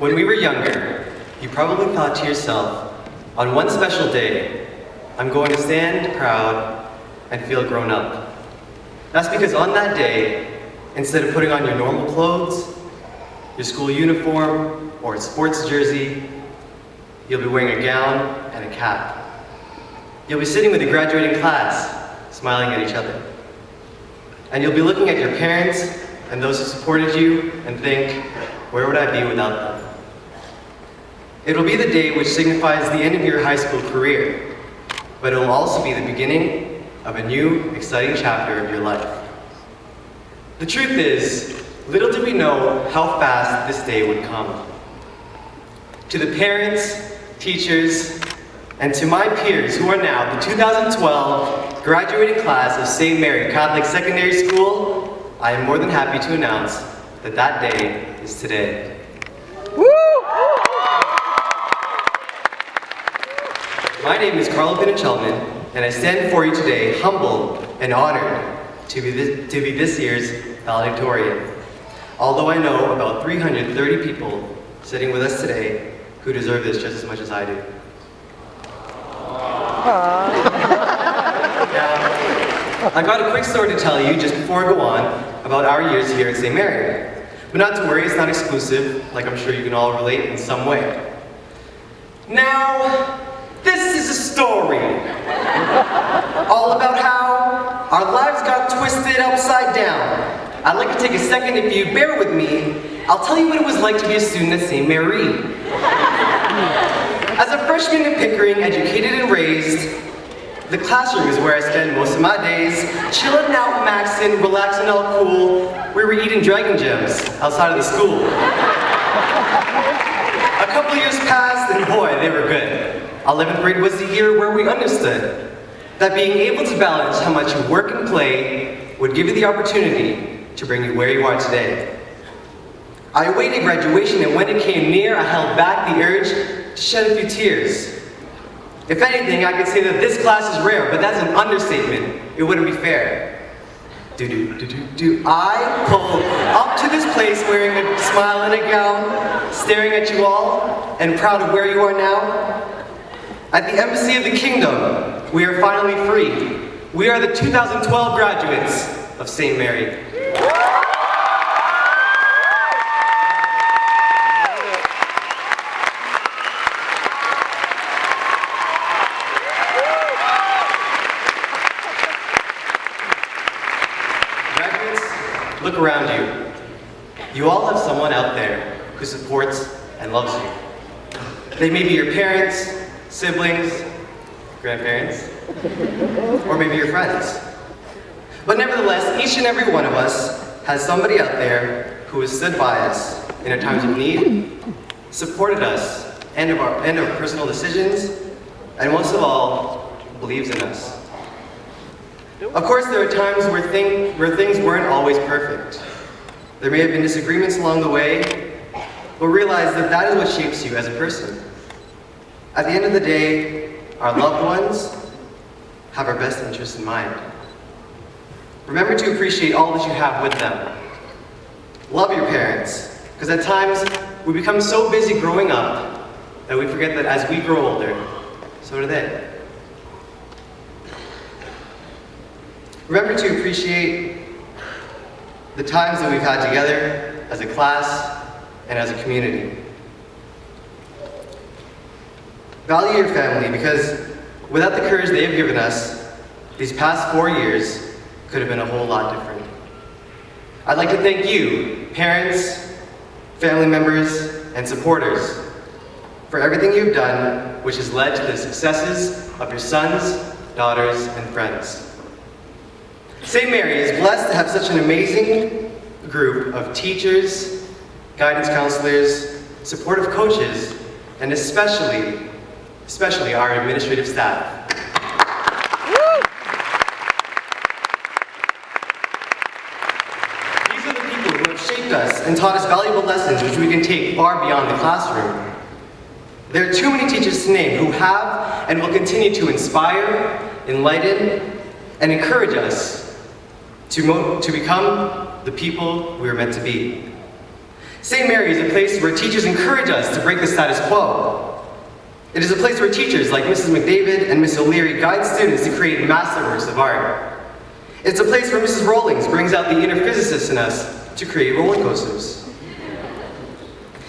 When we were younger, you probably thought to yourself, on one special day, I'm going to stand proud and feel grown up. That's because on that day, instead of putting on your normal clothes, your school uniform, or a sports jersey, you'll be wearing a gown and a cap. You'll be sitting with the graduating class, smiling at each other. And you'll be looking at your parents and those who supported you and think, where would I be without them? It'll be the day which signifies the end of your high school career, but it'll also be the beginning of a new, exciting chapter of your life. The truth is, little did we know how fast this day would come. To the parents, teachers, and to my peers who are now the 2012 graduating class of St. Mary Catholic Secondary School, I am more than happy to announce that that day is today. My name is Carlo Panuncialman, and I stand before you today humbled and honored to be this year's valedictorian. Although I know about 330 people sitting with us today who deserve this just as much as I do. Now, I've got a quick story to tell you just before I go on about our years here at St. Mary. But not to worry, it's not exclusive, like I'm sure you can all relate in some way. Now, this is a story all about how our lives got twisted upside down. I'd like to take a second, if you bear with me, I'll tell you what it was like to be a student at St. Mary. As a freshman in Pickering, educated and raised, the classroom is where I spend most of my days, chilling out, maxing, relaxing, all cool. We were eating Dragon Gems outside of the school. A couple years passed, and boy, they were good. 11th grade was the year where we understood that being able to balance how much you work and play would give you the opportunity to bring you where you are today. I awaited graduation, and when it came near, I held back the urge to shed a few tears. If anything, I could say that this class is rare, but that's an understatement. It wouldn't be fair. I pulled up to this place wearing a smile and a gown, staring at you all, and proud of where you are now. At the Embassy of the Kingdom, we are finally free. We are the 2012 graduates of St. Mary. Graduates, look around you. You all have someone out there who supports and loves you. They may be your parents, siblings, grandparents, or maybe your friends. But nevertheless, each and every one of us has somebody out there who has stood by us in our times of need, supported us and of our personal decisions, and most of all, believes in us. Of course, there are times where things weren't always perfect. There may have been disagreements along the way, but realize that that is what shapes you as a person. At the end of the day, our loved ones have our best interests in mind. Remember to appreciate all that you have with them. Love your parents, because at times we become so busy growing up that we forget that as we grow older, so do they. Remember to appreciate the times that we've had together as a class and as a community. Value your family, because without the courage they have given us, these past 4 years could have been a whole lot different. I'd like to thank you, parents, family members, and supporters, for everything you've done, which has led to the successes of your sons, daughters, and friends. St. Mary is blessed to have such an amazing group of teachers, guidance counselors, supportive coaches, and especially our administrative staff. These are the people who have shaped us and taught us valuable lessons which we can take far beyond the classroom. There are too many teachers to name who have and will continue to inspire, enlighten, and encourage us to become the people we were meant to be. St. Mary is a place where teachers encourage us to break the status quo. It is a place where teachers like Mrs. McDavid and Miss O'Leary guide students to create masterworks of art. It's a place where Mrs. Rawlings brings out the inner physicist in us to create roller coasters.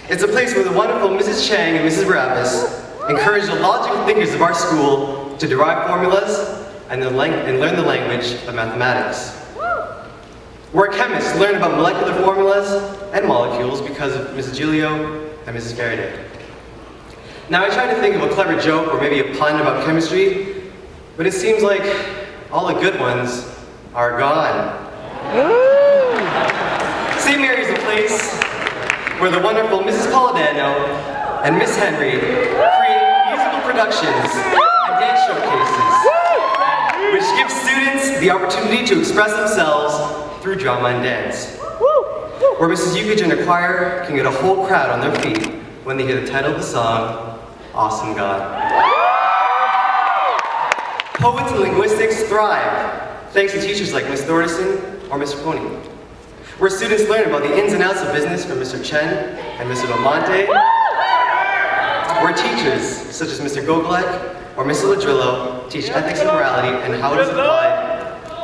It's a place where the wonderful Mrs. Chang and Mrs. Barabbas encourage the logical thinkers of our school to derive formulas and learn the language of mathematics. Where chemists learn about molecular formulas and molecules because of Mrs. Giulio and Mrs. Faraday. Now I tried to think of a clever joke or maybe a pun about chemistry, but it seems like all the good ones are gone. St. Mary is a place where the wonderful Mrs. Polidano and Miss Henry create musical productions and dance showcases, which gives students the opportunity to express themselves through drama and dance. Where Mrs. Yukich and her choir can get a whole crowd on their feet when they hear the title of the song, Awesome God. Poets and linguistics thrive, thanks to teachers like Miss Thorderson or Mr. Pony. Where students learn about the ins and outs of business from Mr. Chen and Mr. Belmonte. Where teachers, such as Mr. Gogolek or Mr. Ladrillo, teach ethics and morality and how it is applied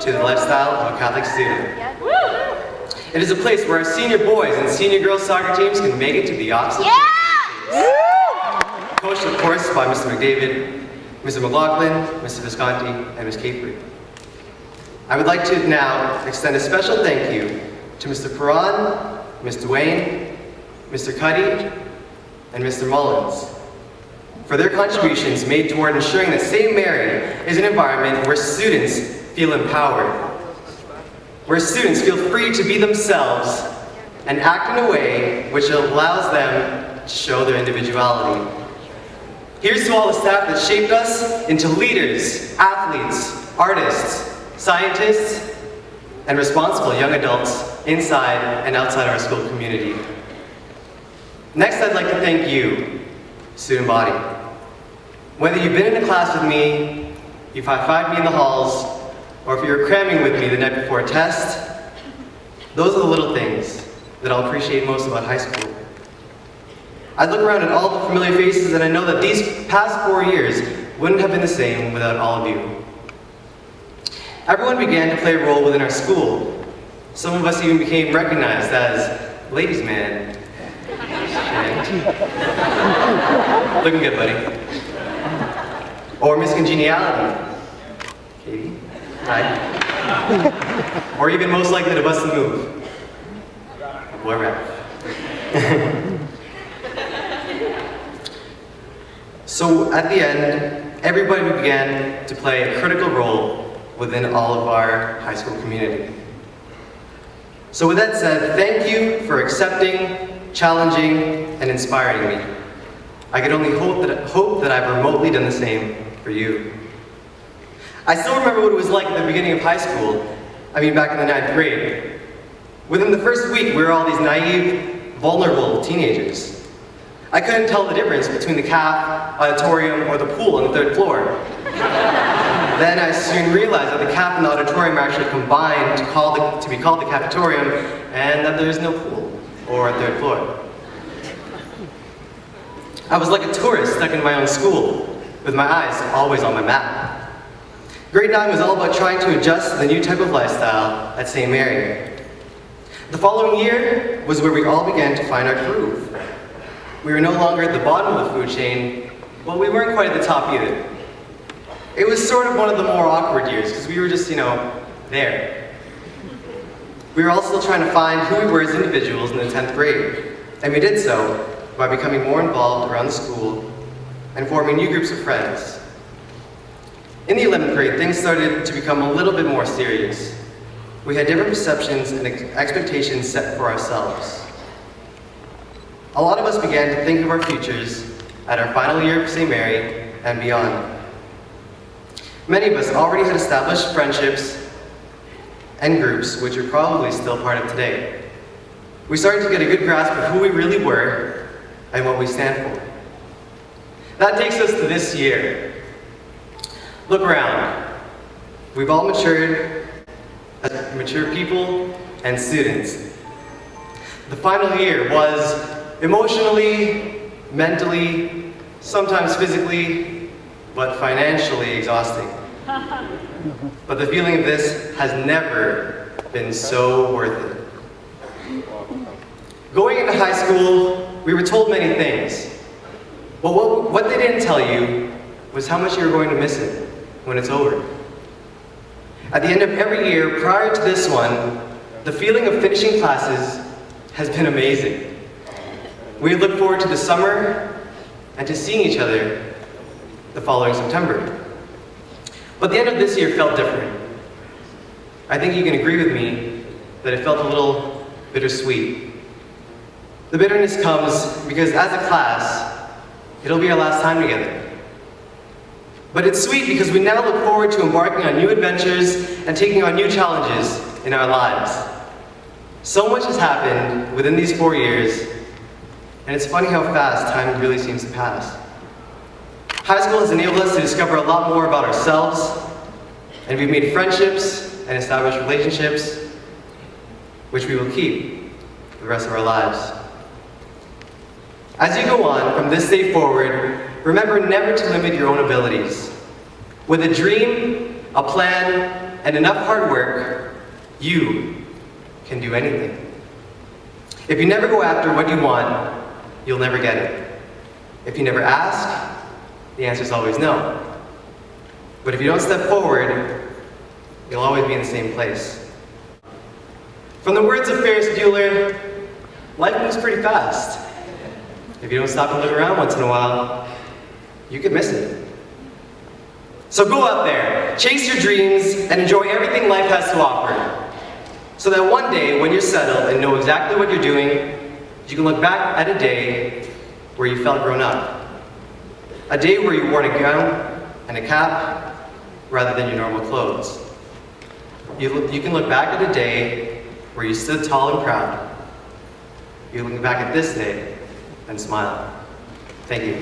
to the lifestyle of a Catholic student. It is a place where our senior boys and senior girls soccer teams can make it to the Oxford Championships. Coached, of course, by Mr. McDavid, Mr. McLaughlin, Mr. Visconti, and Ms. Capri. I would like to now extend a special thank you to Mr. Perron, Ms. Duane, Mr. Cuddy, and Mr. Mullins for their contributions made toward ensuring that St. Mary is an environment where students feel empowered, where students feel free to be themselves and act in a way which allows them to show their individuality. Here's to all the staff that shaped us into leaders, athletes, artists, scientists, and responsible young adults inside and outside our school community. Next, I'd like to thank you, student body. Whether you've been in a class with me, you've high-fived me in the halls, or if you were cramming with me the night before a test, those are the little things that I'll appreciate most about high school. I look around at all the familiar faces and I know that these past 4 years wouldn't have been the same without all of you. Everyone began to play a role within our school. Some of us even became recognized as ladies' man. Looking good, buddy. Or Miss Congeniality. Katie. Hi. Or even most likely to bust a move. Boy rap. So at the end, everybody began to play a critical role within all of our high school community. So with that said, thank you for accepting, challenging, and inspiring me. I could only hope that I've remotely done the same for you. I still remember what it was like at the beginning of high school. I mean, back in the 9th grade. Within the first week, we were all these naive, vulnerable teenagers. I couldn't tell the difference between the caf, auditorium, or the pool on the 3rd floor. Then I soon realized that the caf and the auditorium are actually combined to be called the cafetorium, and that there's no pool or a 3rd floor. I was like a tourist stuck in my own school, with my eyes always on my map. Grade 9 was all about trying to adjust to the new type of lifestyle at St. Mary. The following year was where we all began to find our groove. We were no longer at the bottom of the food chain, but we weren't quite at the top either. It was sort of one of the more awkward years, because we were just, there. We were all still trying to find who we were as individuals in the 10th grade, and we did so by becoming more involved around the school and forming new groups of friends. In the 11th grade, things started to become a little bit more serious. We had different perceptions and expectations set for ourselves. A lot of us began to think of our futures at our final year of St. Mary and beyond. Many of us already had established friendships and groups which are probably still part of today. We started to get a good grasp of who we really were and what we stand for. That takes us to this year. Look around. We've all matured as mature people and students. the final year was emotionally, mentally, sometimes physically, but financially exhausting. But the feeling of this has never been so worth it. Going into high school, we were told many things. But what they didn't tell you was how much you were going to miss it when it's over. At the end of every year prior to this one, the feeling of finishing classes has been amazing. We look forward to the summer and to seeing each other the following September. But the end of this year felt different. I think you can agree with me that it felt a little bittersweet. The bitterness comes because as a class, it'll be our last time together. But it's sweet because we now look forward to embarking on new adventures and taking on new challenges in our lives. So much has happened within these 4 years, and it's funny how fast time really seems to pass. High school has enabled us to discover a lot more about ourselves, and we've made friendships and established relationships, which we will keep the rest of our lives. As you go on from this day forward, remember never to limit your own abilities. With a dream, a plan, and enough hard work, you can do anything. If you never go after what you want, you'll never get it. If you never ask, the answer is always no. But if you don't step forward, you'll always be in the same place. From the words of Ferris Bueller, life moves pretty fast. If you don't stop and look around once in a while, you could miss it. So go out there, chase your dreams, and enjoy everything life has to offer. So that one day, when you're settled and know exactly what you're doing, you can look back at a day where you felt grown up. A day where you wore a gown and a cap rather than your normal clothes. You can look back at a day where you stood tall and proud. You look back at this day and smile. Thank you.